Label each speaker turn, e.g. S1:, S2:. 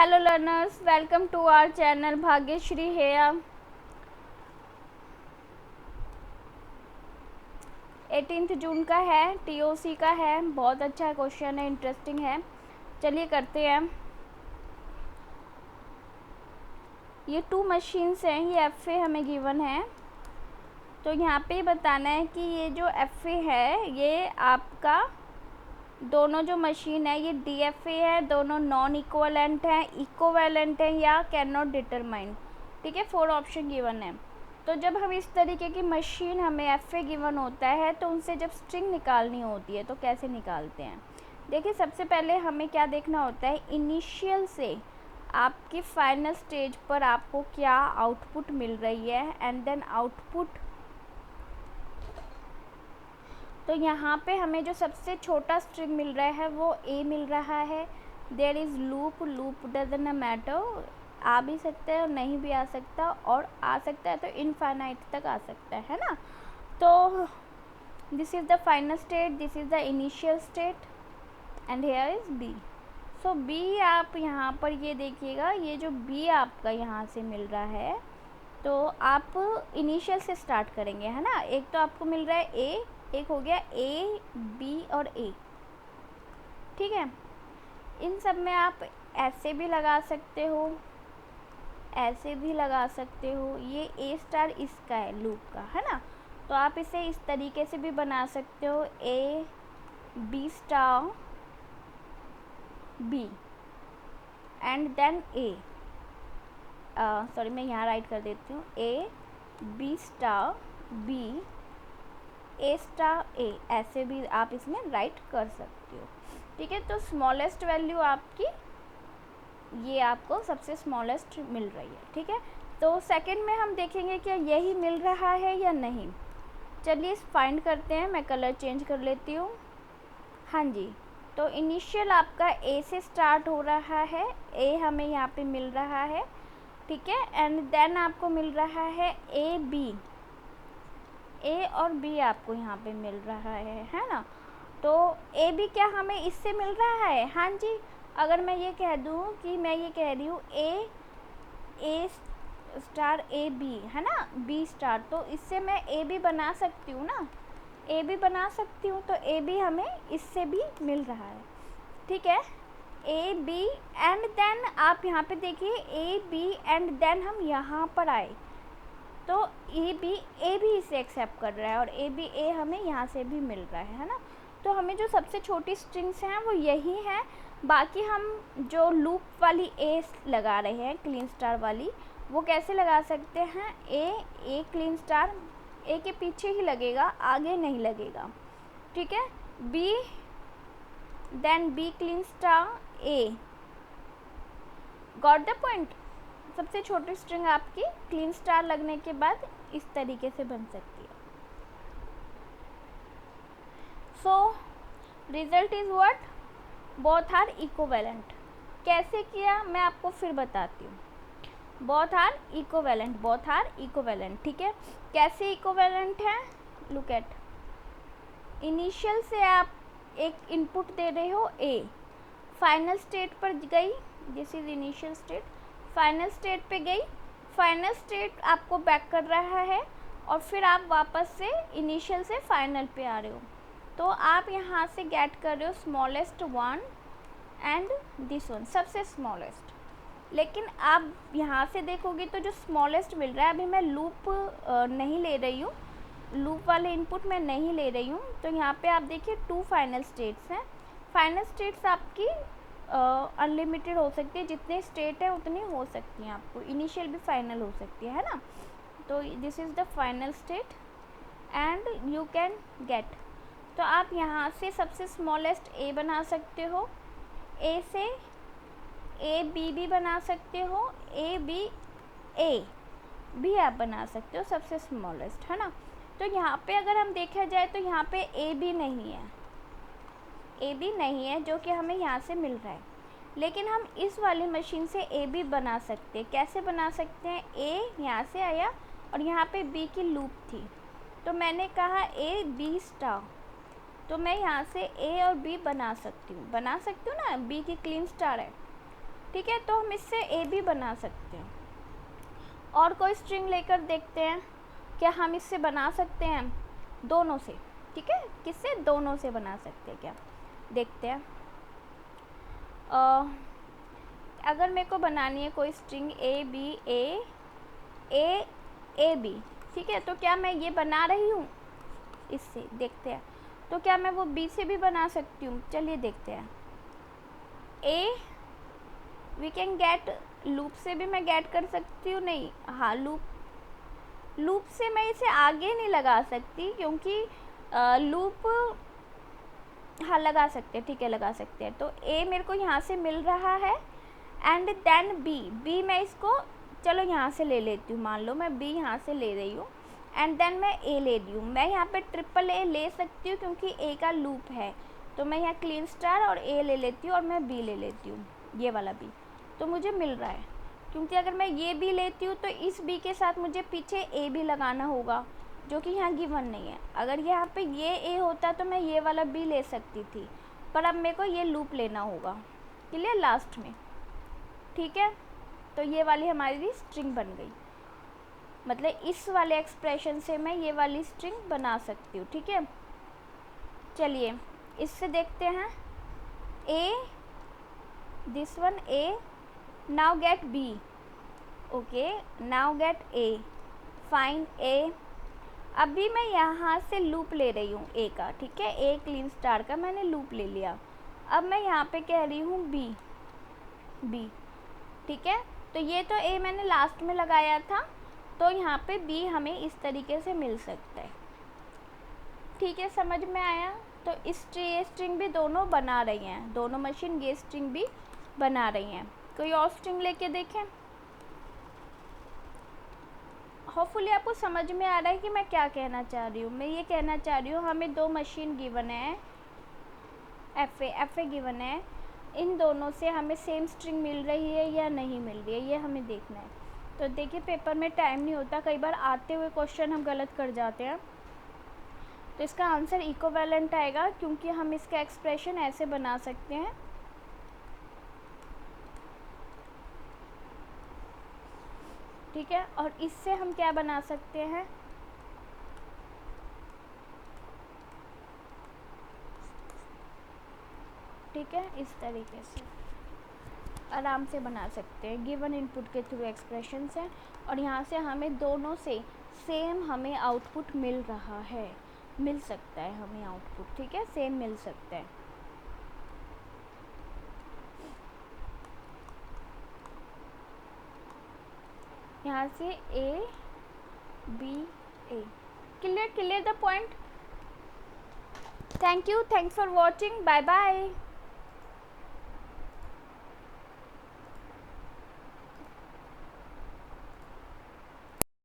S1: Hello learners, welcome to our channel Bhagyashree here. 18 जून का है, TOC का है। बहुत अच्छा क्वेश्चन है, इंटरेस्टिंग है। चलिए करते हैं। ये 2 मशीन्स हैं, ये एफए हमें गिवन है। तो यहाँ पे बताना है कि ये जो एफए है ये आपका दोनों जो मशीन है ये डीएफए है, दोनों नॉन इक्विवेलेंट हैं, इक्विवेलेंट हैं या कैन नॉट डिटरमाइन। ठीक है, 4 ऑप्शन गिवन है। तो जब हम इस तरीके की मशीन हमें एफए गिवन होता है तो उनसे जब स्ट्रिंग निकालनी होती है तो कैसे निकालते हैं। देखिए, सबसे पहले हमें क्या देखना होता है, इनिशियल से आपकी फाइनल स्टेज पर आपको क्या आउटपुट मिल रही है एंड देन आउटपुट। तो यहाँ पे हमें जो सबसे छोटा स्ट्रिंग मिल रहा है वो ए मिल रहा है। There is loop, loop doesn't matter, आ भी सकता है और नहीं भी आ सकता, और आ सकता है तो इनफाइनाइट तक आ सकता है ना। तो this is the final state, this is the initial state and here is b. So b आप यहाँ पर ये देखिएगा, ये जो बी आपका यहाँ से मिल रहा है तो आप इनिशियल से स्टार्ट करेंगे, है ना। एक तो आपको मिल रहा है ए, एक हो गया ए, बी और ए। ठीक है, इन सब में आप ऐसे भी लगा सकते हो, ऐसे भी लगा सकते हो। ये ए स्टार इसका है, लूप का, है ना। तो आप इसे इस तरीके से भी बना सकते हो, A B star B and then A. Sorry, मैं यहाँ राइट कर देती हूँ, A B star B A star A, ऐसे भी आप इसमें राइट कर सकते हो। ठीक है, तो स्मॉलेस्ट वैल्यू आपकी ये आपको सबसे स्मॉलेस्ट मिल रही है। ठीक है, तो सेकंड में हम देखेंगे क्या यही मिल रहा है या नहीं। चलिए फाइंड करते हैं, मैं कलर चेंज कर लेती हूँ। हाँ जी, तो इनिशियल आपका ए से स्टार्ट हो रहा है, ए हमें यहाँ पे मिल रहा है। ठीक है, एंड देन आपको मिल रहा है ए बी, ए और बी आपको यहाँ पे मिल रहा है ना। तो ए बी क्या हमें इससे मिल रहा है। हाँ जी, अगर मैं ये कह दूँ कि मैं ये कह रही हूँ ए स्टार ए बी, है ना, बी स्टार, तो इससे मैं ए बी बना सकती हूँ ना, ए बी बना सकती हूँ। तो ए बी हमें इससे भी मिल रहा है। ठीक है, ए बी एंड देन आप यहाँ पे देखिए ए बी एंड देन हम यहाँ पर आए तो ए भी इसे एक्सेप्ट कर रहा है और ए बी ए हमें यहाँ से भी मिल रहा है ना। तो हमें जो सबसे छोटी स्ट्रिंग्स हैं वो यही हैं। बाकी हम जो लूप वाली ए लगा रहे हैं, क्लीन स्टार वाली, वो कैसे लगा सकते हैं, ए क्लीन स्टार ए के पीछे ही लगेगा, आगे नहीं लगेगा। ठीक है, b then b Kleene star a, got the point. सबसे छोटी स्ट्रिंग आपकी क्लीन स्टार लगने के बाद इस तरीके से बन सकती है। So result is what, both are equivalent. कैसे किया मैं आपको फिर बताती हूँ। Both are equivalent, both are equivalent. ठीक है, कैसे इक्विवेलेंट है, लुक एट, इनिशियल से आप एक इनपुट दे रहे हो ए, फाइनल स्टेट पर गई, this is initial state, final state पे गई, फाइनल स्टेट आपको बैक कर रहा है और फिर आप वापस से इनिशियल से फाइनल पे आ रहे हो। तो आप यहाँ से गेट कर रहे हो smallest one and this one, सबसे स्मॉलेस्ट। लेकिन आप यहाँ से देखोगे तो जो स्मॉलेस्ट मिल रहा है, अभी मैं लूप नहीं ले रही हूँ, लूप वाले इनपुट मैं नहीं ले रही हूँ। तो यहाँ पे आप देखिए 2 फाइनल स्टेट्स हैं। फाइनल स्टेट्स आपकी अनलिमिटेड हो सकती है, जितने स्टेट है उतनी हो सकती हैं आपको, इनिशियल भी फाइनल हो सकती है ना। तो this is the final state and you can get. तो आप यहाँ से सबसे स्मॉलेस्ट ए बना सकते हो, ए से ए बी भी बना सकते हो, ए बी ए भी आप बना सकते हो सबसे स्मॉलेस्ट, है ना। तो यहाँ पे अगर हम देखा जाए तो यहाँ पे ए बी नहीं है, ए बी नहीं है जो कि हमें यहाँ से मिल रहा है। लेकिन हम इस वाली मशीन से ए बी बना सकते हैं। कैसे बना सकते हैं, ए यहाँ से आया और यहाँ पे बी की लूप थी, तो मैंने कहा ए बी स्टार, तो मैं यहाँ से ए और बी बना सकती हूँ ना, बी की क्लीन स्टार है। ठीक है, तो हम इससे ए भी बना सकते हैं। और कोई स्ट्रिंग लेकर देखते हैं क्या हम इससे बना सकते हैं, दोनों से। ठीक है, किससे, दोनों से बना सकते हैं क्या, देखते हैं। अगर मेरे को बनानी है कोई string a b a b, ठीक है, तो क्या मैं ये बना रही हूँ इससे, देखते हैं। तो क्या मैं वो बी से भी बना सकती हूँ, चलिए देखते हैं। A V can get, loop से भी मैं गेट कर सकती हूँ, नहीं, हाँ लूप से मैं इसे आगे नहीं लगा सकती, क्योंकि लूप, हाँ लगा सकते हैं, ठीक है लगा सकते हैं। तो ए मेरे को यहाँ से मिल रहा है, एंड देन बी मैं इसको, चलो यहाँ से ले लेती हूँ, मान लो मैं बी यहाँ से ले रही हूँ, एंड देन मैं ए ले रही हूँ। मैं यहाँ पे ट्रिपल ए ले सकती हूँ क्योंकि ए का लूप है, तो मैं यहाँ क्लीन स्टार और ए ले लेती हूँ और मैं बी ले लेती हूँ, ये वाला बी, तो मुझे मिल रहा है। क्योंकि अगर मैं ये बी लेती हूँ तो इस बी के साथ मुझे पीछे ए भी लगाना होगा, जो कि यहाँ गिवन नहीं है। अगर यहाँ पे ये ए होता तो मैं ये वाला बी ले सकती थी, पर अब मेरे को ये लूप लेना होगा, क्लियर, लास्ट में। ठीक है, तो ये वाली हमारी स्ट्रिंग बन गई, मतलब इस वाले एक्सप्रेशन से मैं ये वाली स्ट्रिंग बना सकती हूँ। ठीक है, चलिए इससे देखते हैं। A, this one A, now get B, okay, now get A, fine A. अभी मैं यहाँ से लूप ले रही हूँ ए का, ठीक है, ए क्लीन स्टार का मैंने लूप ले लिया। अब मैं यहाँ पे कह रही हूँ बी, ठीक है, तो ये तो ए मैंने लास्ट में लगाया था, तो यहाँ पे बी हमें इस तरीके से मिल सकता है। ठीक है, समझ में आया। तो इस स्ट्रिंग भी दोनों बना रही हैं, दोनों मशीन ये स्ट्रिंग भी बना रही हैं। कोई और स्ट्रिंग लेके देखें। होपफुली आपको समझ में आ रहा है कि मैं क्या कहना चाह रही हूँ। मैं ये कहना चाह रही हूँ, हमें दो मशीन गिवन है, एफ ए गिवन है, इन दोनों से हमें सेम स्ट्रिंग मिल रही है या नहीं मिल रही है, ये हमें देखना है। तो देखिए पेपर में टाइम नहीं होता, कई बार आते हुए क्वेश्चन हम गलत कर जाते हैं, तो इसका आंसर इक्विवेलेंट आएगा, क्योंकि हम इसका एक्सप्रेशन ऐसे बना सकते हैं। ठीक है, और इससे हम क्या बना सकते हैं, ठीक है, इस तरीके से आराम से बना सकते हैं। गिवन इनपुट के थ्रू एक्सप्रेशन है, और यहाँ से हमें दोनों से सेम हमें आउटपुट मिल रहा है, मिल सकता है हमें आउटपुट, ठीक है, सेम मिल सकता है। यहाँ से a b a, clear the point. Thank you, thanks for watching, bye bye.